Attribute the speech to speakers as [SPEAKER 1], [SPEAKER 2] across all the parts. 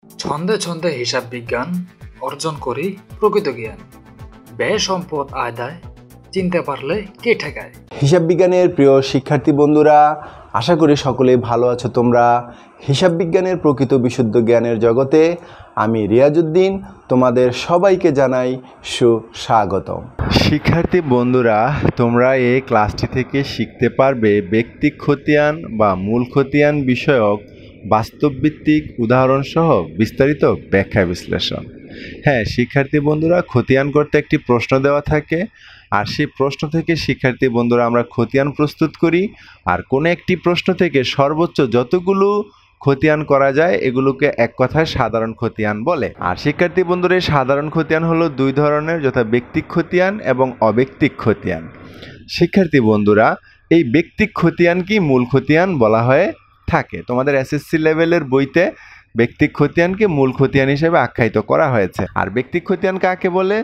[SPEAKER 1] ছন্দে ছন্দে হিসাব বিজ্ঞান অর্জন করি প্রকৃত জ্ঞান। ব্যয় সম্পদ আদায় চিনতে পারলে কে ঠেকায়।
[SPEAKER 2] হিসাব বিজ্ঞানের প্রিয় শিক্ষার্থী বন্ধুরা, আশা করি সকলেই ভালো আছো তোমরা। হিসাব বিজ্ঞানের প্রকৃত বিশুদ্ধ জ্ঞানের জগতে আমি রিয়াজউদ্দিন তোমাদের সবাইকে জানাই সুস্বাগতম। শিক্ষার্থী বন্ধুরা, তোমরা এই ক্লাসটি থেকে শিখতে পারবে ব্যক্তিক খতিয়ান বা মূল খতিয়ান বিষয়ক বাস্তবভিত্তিক উদাহরণ সহ বিস্তারিত ব্যাখ্যা বিশ্লেষণ। হ্যাঁ শিক্ষার্থী বন্ধুরা, খতিয়ান করতে একটি প্রশ্ন দেওয়া থাকে, আর সেই প্রশ্ন থেকে শিক্ষার্থী বন্ধুরা আমরা খতিয়ান প্রস্তুত করি। আর কোনো একটি প্রশ্ন থেকে সর্বোচ্চ যতগুলো খতিয়ান করা যায় এগুলোকে এক কথায় সাধারণ খতিয়ান বলে। আর শিক্ষার্থী বন্ধুরা, এই সাধারণ খতিয়ান হলো দুই ধরনের, যথা ব্যক্তিক খতিয়ান এবং অব্যক্তিক খতিয়ান। শিক্ষার্থী বন্ধুরা, এই ব্যক্তিক খতিয়ান কি মূল খতিয়ান বলা হয়ে থাকে। তোমাদের এসএসসি লেভেলের বইতে ব্যক্তিক খতিয়ানকে মূল খতিয়ান হিসেবে আখ্যায়িত করা হয়েছে। আর ব্যক্তিক খতিয়ান কাকে বলে?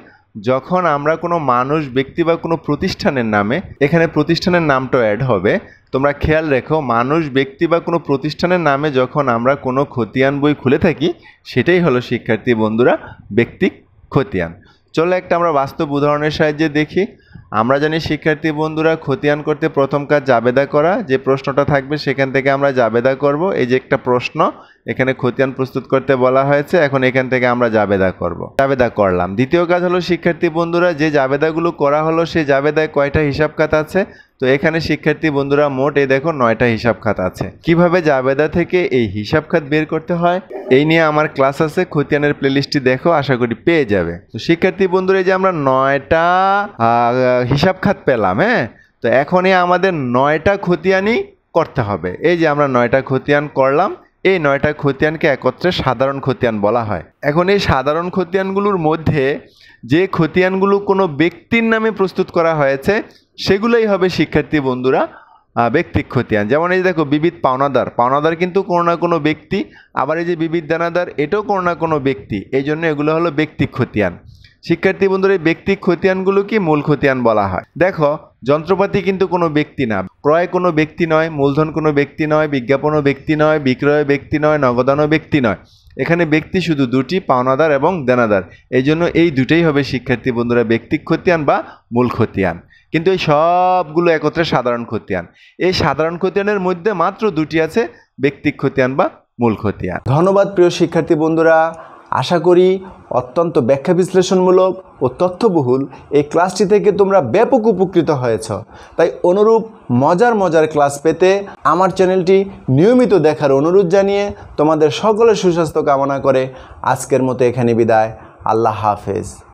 [SPEAKER 2] যখন আমরা কোনো মানুষ, ব্যক্তি বা কোনো প্রতিষ্ঠানের নামে, এখানে প্রতিষ্ঠানের নামটা অ্যাড হবে, তোমরা খেয়াল রেখো, মানুষ, ব্যক্তি বা কোনো প্রতিষ্ঠানের নামে যখন আমরা কোনো খতিয়ান বই খুলে থাকি সেটাই হলো শিক্ষার্থী বন্ধুরা ব্যক্তিক খতিয়ান। চলো একটা আমরা বাস্তব উদাহরণের সাহায্যে দেখি। আমরা জানি শিক্ষার্থী বন্ধুরা, খতিয়ান করতে প্রথম কাজ জাবেদা করা। যে প্রশ্নটা থাকবে সেখান থেকে আমরা জাবেদা করব। এই যে একটা প্রশ্ন, এখানে খতিয়ান প্রস্তুত করতে বলা হয়েছে, এখন এখান থেকে আমরা জাবেদা করব। জাবেদা করলাম। দ্বিতীয় কাজ হলো শিক্ষার্থী বন্ধুরা, যে জাবেদাগুলো করা হলো সেই জাবেদায় কয়টা হিসাব খাত আছে? তো এখানে শিক্ষার্থী বন্ধুরা মোট এই দেখো 9টা হিসাব খাত আছে। কিভাবে জাবেদা থেকে এই হিসাব খাত বের করতে হয় এই নিয়ে আমার ক্লাস আছে, খতিয়ানের প্লেলিস্টটি দেখো, আশা করি পেয়ে যাবে। তো শিক্ষার্থী বন্ধুরা, এই যে আমরা 9টা হিসাব খাত পেলাম, হ্যাঁ, তো এখনই আমাদের 9টা খতিয়ানই করতে হবে। এই যে আমরা 9টা খতিয়ান করলাম, এই 9টা খতিয়ানকে একত্রে সাধারণ খতিয়ান বলা হয়। এখন এই সাধারণ খতিয়ানগুলোর মধ্যে যে খতিয়ানগুলো কোনো ব্যক্তির নামে প্রস্তুত করা হয়েছে সেগুলোই হবে শিক্ষার্থী বন্ধুরা ব্যক্তিক খতিয়ান। যেমন এই দেখো, বিবিধ পাওনাদার, পাওনাদার কিন্তু কোনো না কোনো ব্যক্তি, আবার এই যে বিবিধ দানাদার, এটাও কোনো না কোনো ব্যক্তি, এই জন্য এগুলো হলো ব্যক্তিক খতিয়ান। শিক্ষার্থী বন্ধুরা, এই ব্যক্তিক খতিয়ানগুলো কি মূল খতিয়ান বলা হয়। দেখো, যন্ত্রপাতি কিন্তু কোনো ব্যক্তি না, ক্রয় কোনো ব্যক্তি নয়, মূলধন কোনো ব্যক্তি নয়, বিজ্ঞাপনও ব্যক্তি নয়, বিক্রয় ব্যক্তি নয়, নগদানও ব্যক্তি নয়। এখানে ব্যক্তি শুধু দুটি, পাওনাদার এবং দেনাদার। এই জন্য এই দুটোই হবে শিক্ষার্থী বন্ধুরা ব্যক্তিক খতিয়ান বা মূল খতিয়ান। কিন্তু এই সবগুলো একত্রে সাধারণ খতিয়ান। এই সাধারণ খতিয়ানের মধ্যে মাত্র দুটি আছে, ব্যক্তিক খতিয়ান বা মূল খতিয়ান। ধন্যবাদ প্রিয় শিক্ষার্থী বন্ধুরা, আশা করি অত্যন্ত ব্যাখ্যা বিশ্লেষণমূলক ও তথ্যবহুল এই ক্লাসটি থেকে তোমরা ব্যাপক উপকৃত হয়েছ। তাই অনুরূপ মজার ক্লাস পেতে আমার চ্যানেলটি নিয়মিত দেখার অনুরোধ জানিয়ে তোমাদের সকলের সুস্বাস্থ্য কামনা করে আজকের মতো এখানে বিদায়। আল্লাহ হাফেজ।